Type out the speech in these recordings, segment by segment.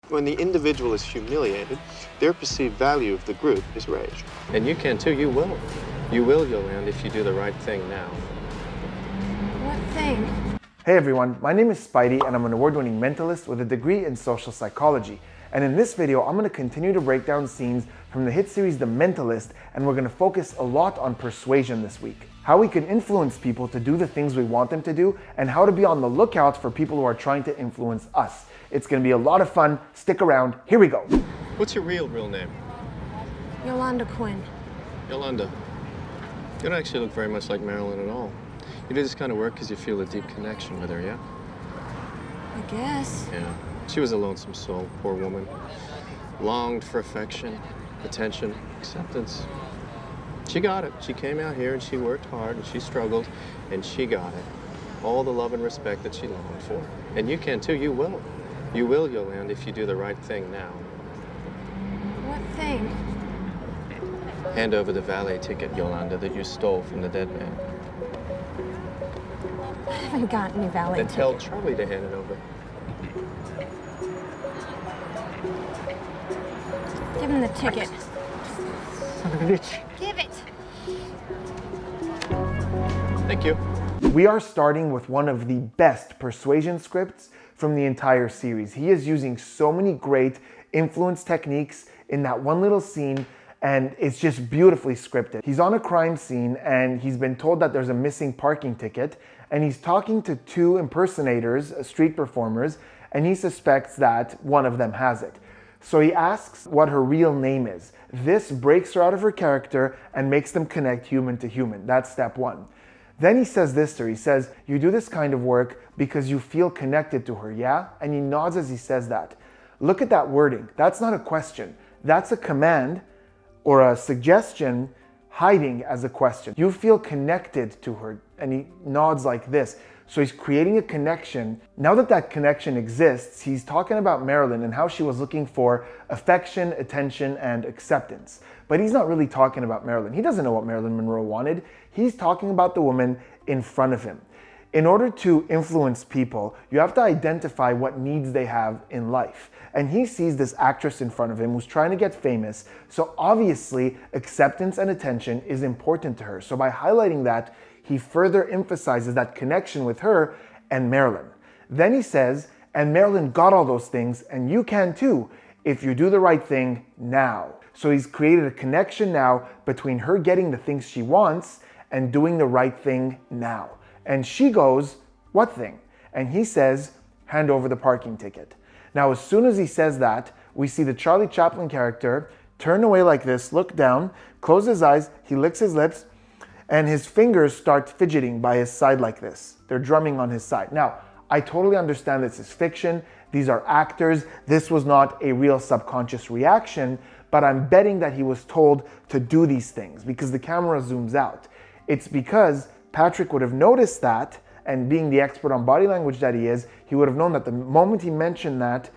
When the individual is humiliated, their perceived value of the group is raised. And you can too, you will. You will, Yolanda, if you do the right thing now. What thing? Hey everyone, my name is Spidey and I'm an award-winning mentalist with a degree in social psychology. And in this video, I'm going to continue to break down scenes from the hit series The Mentalist, and we're going to focus a lot on persuasion this week. How we can influence people to do the things we want them to do, and how to be on the lookout for people who are trying to influence us. It's going to be a lot of fun. Stick around. Here we go. What's your real name? Yolanda Quinn. Yolanda. You don't actually look very much like Marilyn at all. You do this kind of work because you feel a deep connection with her, yeah? I guess. Yeah. She was a lonesome soul, poor woman. Longed for affection, attention, acceptance. She got it. She came out here and she worked hard and she struggled and she got it. All the love and respect that she longed for. And you can too, you will. You will, Yolanda, if you do the right thing now. What thing? Hand over the valet ticket, Yolanda, that you stole from the dead man. I haven't got any valet Then ticket. tell Charlie to hand it over. Give him the ticket. Son of a bitch. Give it. Thank you. We are starting with one of the best persuasion scripts from the entire series. He is using so many great influence techniques in that one little scene, and it's just beautifully scripted. He's on a crime scene and he's been told that there's a missing parking ticket, and he's talking to two impersonators, street performers, and he suspects that one of them has it. So he asks what her real name is. This breaks her out of her character and makes them connect human to human. That's step one. Then he says this to her. He says, you do this kind of work because you feel connected to her, yeah? And he nods as he says that. Look at that wording. That's not a question. That's a command or a suggestion hiding as a question. You feel connected to her. And he nods like this. So he's creating a connection. Now that that connection exists, he's talking about Marilyn and how she was looking for affection, attention, and acceptance. But he's not really talking about Marilyn. He doesn't know what Marilyn Monroe wanted. He's talking about the woman in front of him. In order to influence people, you have to identify what needs they have in life. And he sees this actress in front of him who's trying to get famous. So obviously, acceptance and attention is important to her. So by highlighting that, he further emphasizes that connection with her and Marilyn. Then he says, and Marilyn got all those things, and you can too, if you do the right thing now. So he's created a connection now between her getting the things she wants and doing the right thing now. And she goes, what thing? And he says, hand over the parking ticket. Now, as soon as he says that, we see the Charlie Chaplin character turn away like this, look down, close his eyes, he licks his lips, and his fingers start fidgeting by his side like this. They're drumming on his side. Now, I totally understand this is fiction. These are actors. This was not a real subconscious reaction, but I'm betting that he was told to do these things because the camera zooms out. It's because Patrick would have noticed that, and being the expert on body language that he is, he would have known that the moment he mentioned that,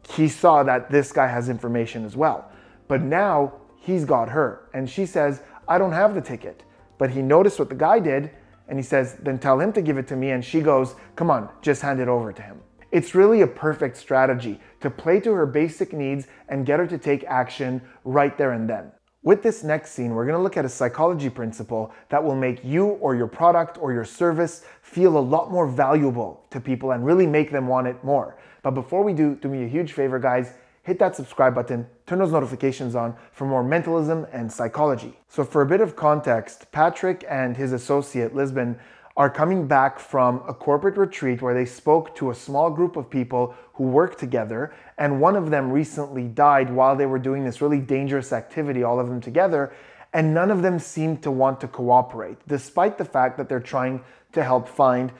he saw that this guy has information as well. But now he's got her, and she says, I don't have the ticket. But he noticed what the guy did, and he says, then tell him to give it to me. And she goes, come on, just hand it over to him. It's really a perfect strategy to play to her basic needs and get her to take action right there and then. With this next scene, we're going to look at a psychology principle that will make you or your product or your service feel a lot more valuable to people and really make them want it more. But before we do me a huge favor, guys. Hit that subscribe button, turn those notifications on for more mentalism and psychology. So for a bit of context, Patrick and his associate, Lisbon, are coming back from a corporate retreat where they spoke to a small group of people who work together, and one of them recently died while they were doing this really dangerous activity, all of them together, and none of them seemed to want to cooperate, despite the fact that they're trying to help find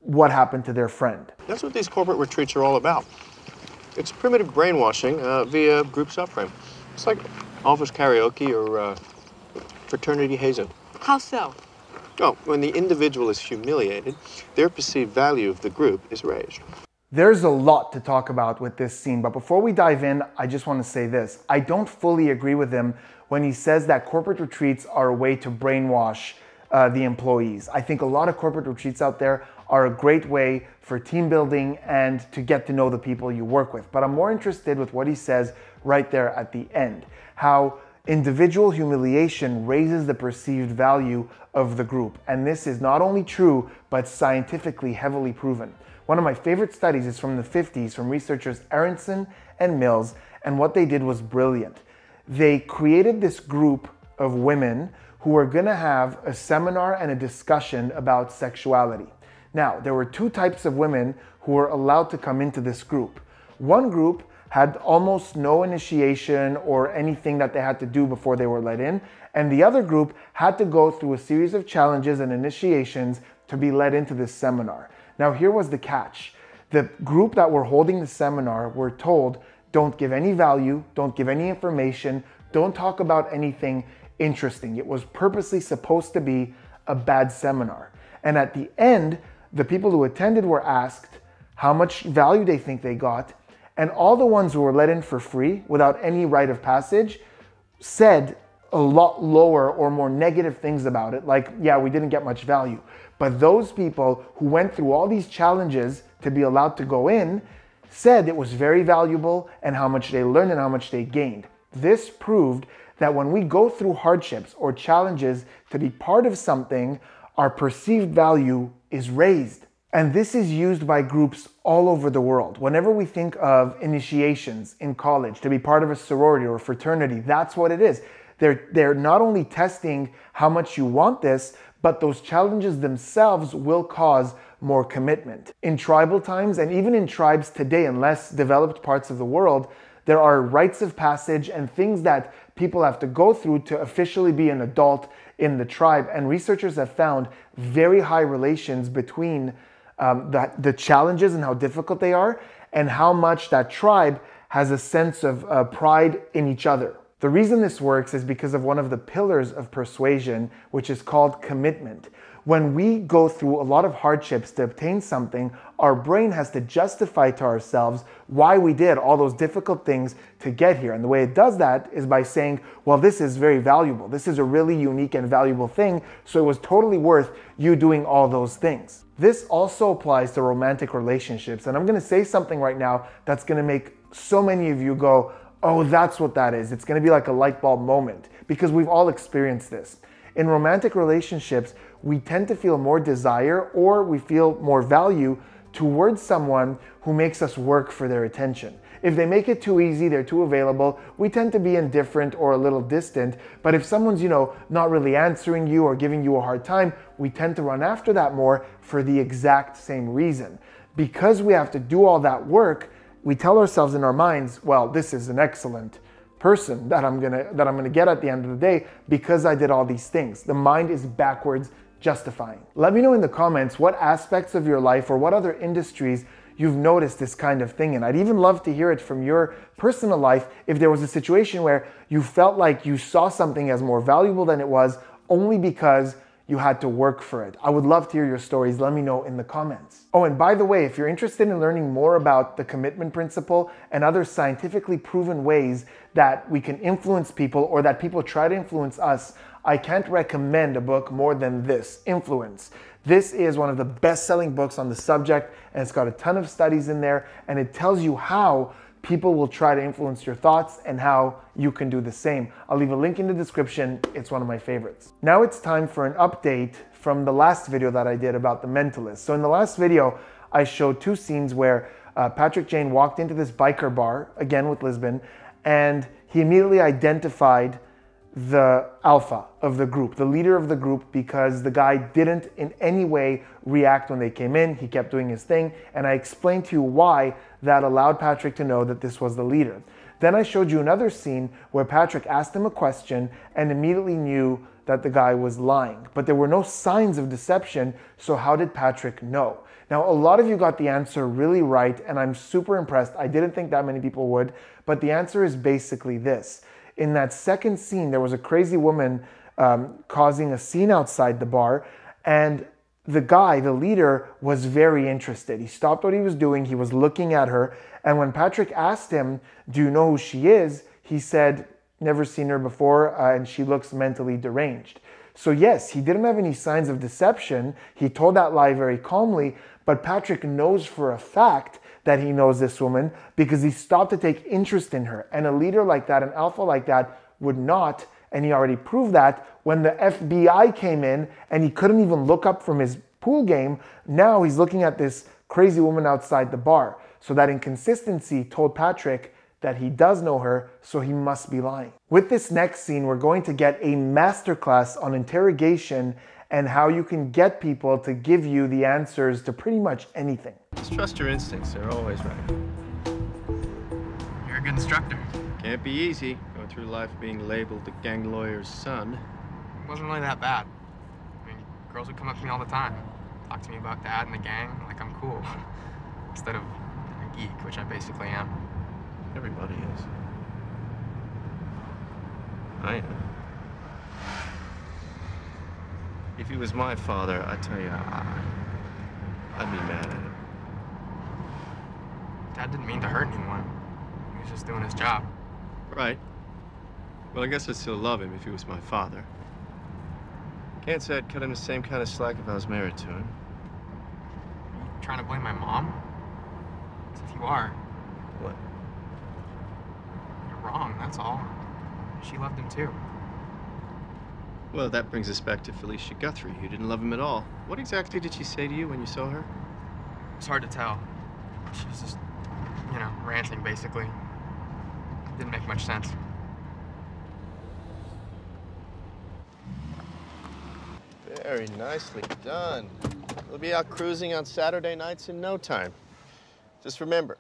what happened to their friend. That's what these corporate retreats are all about. It's primitive brainwashing via group suffering. It's like office karaoke or fraternity hazing. How so? Oh, when the individual is humiliated, their perceived value of the group is raised. There's a lot to talk about with this scene, but before we dive in, I just want to say this. I don't fully agree with him when he says that corporate retreats are a way to brainwash the employees. I think a lot of corporate retreats out there are a great way for team building and to get to know the people you work with. But I'm more interested with what he says right there at the end, how individual humiliation raises the perceived value of the group. And this is not only true, but scientifically heavily proven. One of my favorite studies is from the 50s from researchers Aronson and Mills, and what they did was brilliant. They created this group of women who were gonna have a seminar and a discussion about sexuality. Now, there were two types of women who were allowed to come into this group. One group had almost no initiation or anything that they had to do before they were let in, and the other group had to go through a series of challenges and initiations to be let into this seminar. Now, here was the catch. The group that were holding the seminar were told, don't give any value, don't give any information, don't talk about anything interesting. It was purposely supposed to be a bad seminar. And at the end, the people who attended were asked how much value they think they got, and all the ones who were let in for free without any rite of passage said a lot lower or more negative things about it, like, yeah, we didn't get much value. But those people who went through all these challenges to be allowed to go in said it was very valuable and how much they learned and how much they gained. This proved that when we go through hardships or challenges to be part of something, our perceived value is raised. And this is used by groups all over the world. Whenever we think of initiations in college, to be part of a sorority or a fraternity, that's what it is. They're not only testing how much you want this, but those challenges themselves will cause more commitment. In tribal times, and even in tribes today in less developed parts of the world, there are rites of passage and things that people have to go through to officially be an adult in the tribe. And researchers have found very high relations between the challenges and how difficult they are, and how much that tribe has a sense of pride in each other. The reason this works is because of one of the pillars of persuasion, which is called commitment. When we go through a lot of hardships to obtain something, our brain has to justify to ourselves why we did all those difficult things to get here. And the way it does that is by saying, well, this is very valuable. This is a really unique and valuable thing, so it was totally worth you doing all those things. This also applies to romantic relationships. And I'm gonna say something right now that's gonna make so many of you go, oh, that's what that is. It's gonna be like a light bulb moment, because we've all experienced this. In romantic relationships, we tend to feel more desire or we feel more value towards someone who makes us work for their attention. If they make it too easy, they're too available, we tend to be indifferent or a little distant. But if someone's, not really answering you or giving you a hard time, we tend to run after that more for the exact same reason. Because we have to do all that work, we tell ourselves in our minds, well, this is an excellent person that I'm gonna get at the end of the day because I did all these things. The mind is backwards justifying. Let me know in the comments what aspects of your life or what other industries you've noticed this kind of thing in. I'd even love to hear it from your personal life if there was a situation where you felt like you saw something as more valuable than it was only because you had to work for it. I would love to hear your stories. Let me know in the comments. Oh, and by the way, if you're interested in learning more about the commitment principle and other scientifically proven ways that we can influence people or that people try to influence us, I can't recommend a book more than this, Influence. This is one of the best-selling books on the subject, and it's got a ton of studies in there, and it tells you how people will try to influence your thoughts and how you can do the same. I'll leave a link in the description. It's one of my favorites. Now it's time for an update from the last video that I did about the Mentalist. So in the last video, I showed two scenes where Patrick Jane walked into this biker bar, again with Lisbon, and he immediately identified the alpha of the group, the leader of the group, because the guy didn't in any way react when they came in. He kept doing his thing, and I explained to you why that allowed Patrick to know that this was the leader. Then I showed you another scene where Patrick asked him a question and immediately knew that the guy was lying, but there were no signs of deception, so how did Patrick know? Now, a lot of you got the answer really right, and I'm super impressed. I didn't think that many people would, but the answer is basically this. In that second scene, there was a crazy woman causing a scene outside the bar, and the guy, the leader, was very interested. He stopped what he was doing, he was looking at her, and when Patrick asked him, do you know who she is? He said, never seen her before, and she looks mentally deranged. So yes, he didn't have any signs of deception. He told that lie very calmly, but Patrick knows for a fact that he knows this woman because he stopped to take interest in her. And a leader like that, an alpha like that, would not, and he already proved that when the FBI came in and he couldn't even look up from his pool game. Now he's looking at this crazy woman outside the bar. So that inconsistency told Patrick that he does know her, so he must be lying. With this next scene, we're going to get a masterclass on interrogation and how you can get people to give you the answers to pretty much anything. Just trust your instincts, they're always right. You're a good instructor. Can't be easy, going through life being labeled the gang lawyer's son. It wasn't really that bad. I mean, girls would come up to me all the time, talk to me about dad and the gang, like I'm cool. Instead of a geek, which I basically am. Everybody is. I am. If he was my father, I tell you, I'd be mad at him. Dad didn't mean to hurt anyone. He was just doing his job. Right. Well, I guess I'd still love him if he was my father. Can't say I'd cut him the same kind of slack if I was married to him. Are you trying to blame my mom? 'Cause if you are, What? you're wrong, that's all. She loved him too. Well, that brings us back to Felicia Guthrie, who didn't love him at all. What exactly did she say to you when you saw her? It's hard to tell. She was just, you know, ranting basically. Didn't make much sense. Very nicely done. We'll be out cruising on Saturday nights in no time. Just remember,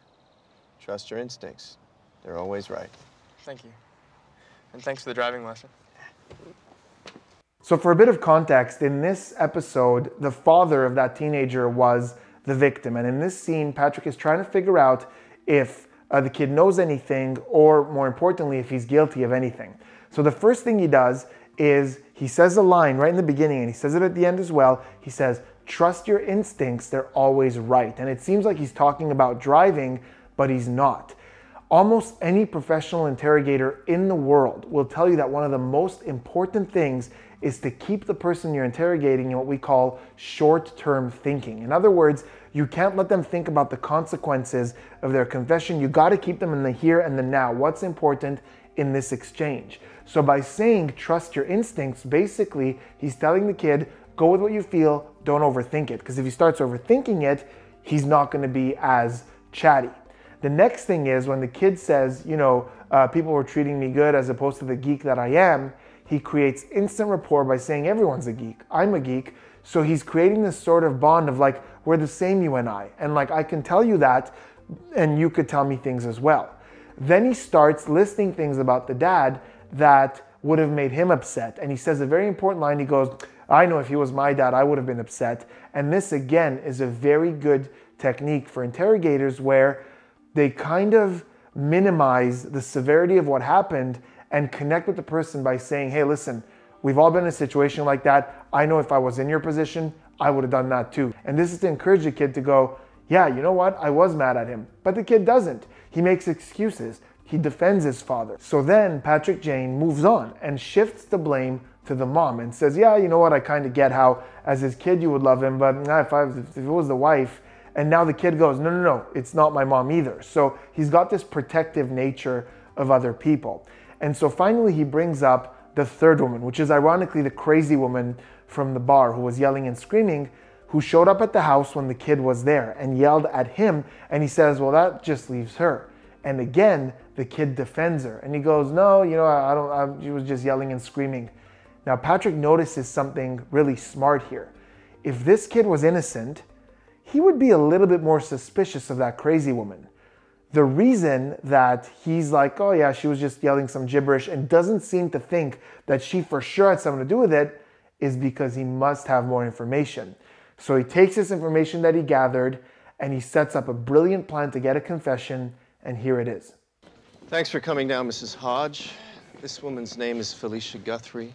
trust your instincts. They're always right. Thank you. And thanks for the driving lesson. So for a bit of context, in this episode, the father of that teenager was the victim. And in this scene, Patrick is trying to figure out if the kid knows anything, or more importantly, if he's guilty of anything. So the first thing he does is he says a line right in the beginning, and he says it at the end as well. He says, trust your instincts, they're always right. And it seems like he's talking about driving, but he's not. Almost any professional interrogator in the world will tell you that one of the most important things is to keep the person you're interrogating in what we call short-term thinking. In other words, you can't let them think about the consequences of their confession. You got to keep them in the here and the now. What's important in this exchange? So by saying trust your instincts, basically he's telling the kid, go with what you feel, don't overthink it. Because if he starts overthinking it, he's not going to be as chatty. The next thing is when the kid says, you know, people were treating me good as opposed to the geek that I am, he creates instant rapport by saying everyone's a geek. I'm a geek. So he's creating this sort of bond of like, we're the same, you and I. And like, I can tell you that, and you could tell me things as well. Then he starts listing things about the dad that would have made him upset. And he says a very important line. He goes, I know if he was my dad, I would have been upset. And this again is a very good technique for interrogators where they kind of minimize the severity of what happened and connect with the person by saying, hey, listen, we've all been in a situation like that. I know if I was in your position, I would have done that too. And this is to encourage the kid to go, yeah, you know what? I was mad at him. But the kid doesn't. He makes excuses. He defends his father. So then Patrick Jane moves on and shifts the blame to the mom and says, yeah, you know what? I kind of get how as his kid you would love him, but if it was the wife. And now the kid goes, no, it's not my mom either. So he's got this protective nature of other people. And so finally he brings up the third woman, which is ironically the crazy woman from the bar who was yelling and screaming, who showed up at the house when the kid was there and yelled at him. And he says, well, that just leaves her. And again, the kid defends her. And he goes, no, you know, she was just yelling and screaming. Now, Patrick notices something really smart here. If this kid was innocent, he would be a little bit more suspicious of that crazy woman. The reason that he's like, oh yeah, she was just yelling some gibberish and doesn't seem to think that she for sure had something to do with it is because he must have more information. So he takes this information that he gathered and he sets up a brilliant plan to get a confession, and here it is. Thanks for coming down, Mrs. Hodge. This woman's name is Felicia Guthrie.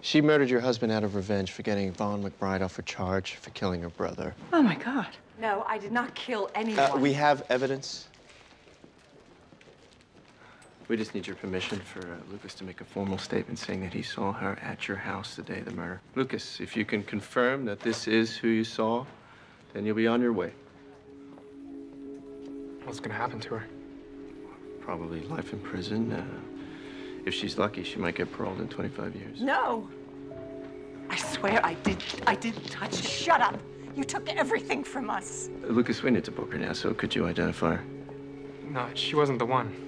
She murdered your husband out of revenge for getting Vaughn McBride off her charge for killing her brother. Oh my God. No, I did not kill anyone. We have evidence. We just need your permission for Lucas to make a formal statement saying that he saw her at your house the day of the murder. Lucas, if you can confirm that this is who you saw, then you'll be on your way. What's gonna happen to her? Probably life in prison. If she's lucky, she might get paroled in 25 years. No. I swear I didn't touch her. Shut up. You took everything from us. Lucas, we need to book her now, so could you identify her? No, she wasn't the one.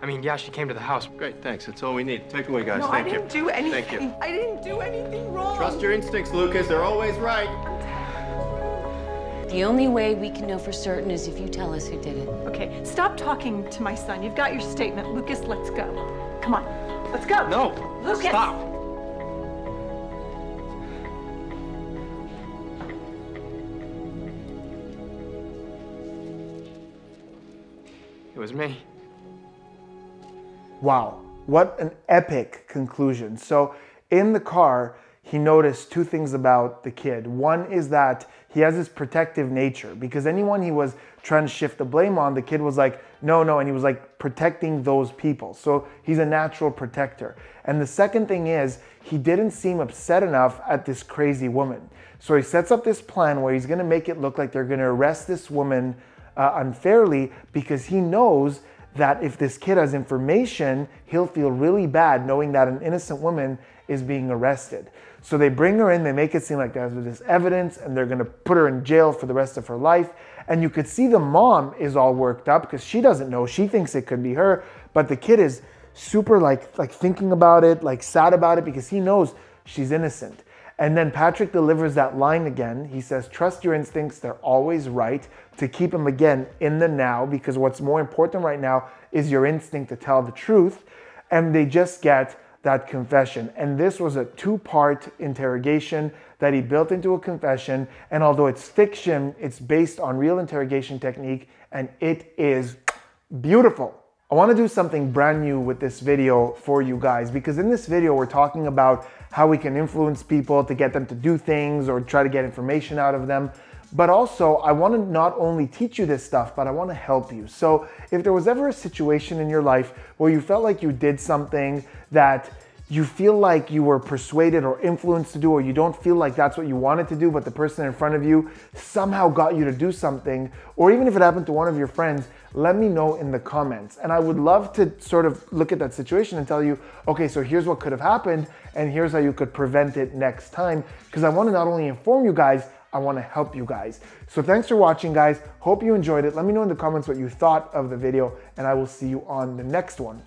I mean, yeah, she came to the house. Great, thanks. That's all we need. Take it away, guys. No, Thank I you. didn't do anything. Thank you. I didn't do anything wrong. Trust your instincts, Lucas. They're always right. The only way we can know for certain is if you tell us who did it. Okay, stop talking to my son. You've got your statement. Lucas, let's go. Come on, let's go. No, Lucas. stop. It was me. Wow, what an epic conclusion. So in the car, he noticed two things about the kid. One is that he has this protective nature, because anyone he was trying to shift the blame on, the kid was like, no, and he was like protecting those people. So he's a natural protector. And the second thing is, he didn't seem upset enough at this crazy woman. So he sets up this plan where he's gonna make it look like they're gonna arrest this woman unfairly, because he knows that if this kid has information, he'll feel really bad knowing that an innocent woman is being arrested. So they bring her in, they make it seem like there's this evidence, and they're gonna put her in jail for the rest of her life. And you could see the mom is all worked up because she doesn't know, she thinks it could be her, but the kid is super like thinking about it, like sad about it, because he knows she's innocent. And then Patrick delivers that line again. He says, trust your instincts, they're always right, to keep him again in the now, because what's more important right now is your instinct to tell the truth. And they just get that confession. And this was a two-part interrogation that he built into a confession. And although it's fiction, it's based on real interrogation technique, and it is beautiful. I want to do something brand new with this video for you guys, because in this video, we're talking about how we can influence people to get them to do things or try to get information out of them. But also, I want to not only teach you this stuff, but I want to help you. So if there was ever a situation in your life where you felt like you did something that you feel like you were persuaded or influenced to do, or you don't feel like that's what you wanted to do, but the person in front of you somehow got you to do something, or even if it happened to one of your friends, let me know in the comments. And I would love to sort of look at that situation and tell you, okay, so here's what could have happened, and here's how you could prevent it next time. Because I want to not only inform you guys, I want to help you guys. So thanks for watching, guys. Hope you enjoyed it. Let me know in the comments what you thought of the video, and I will see you on the next one.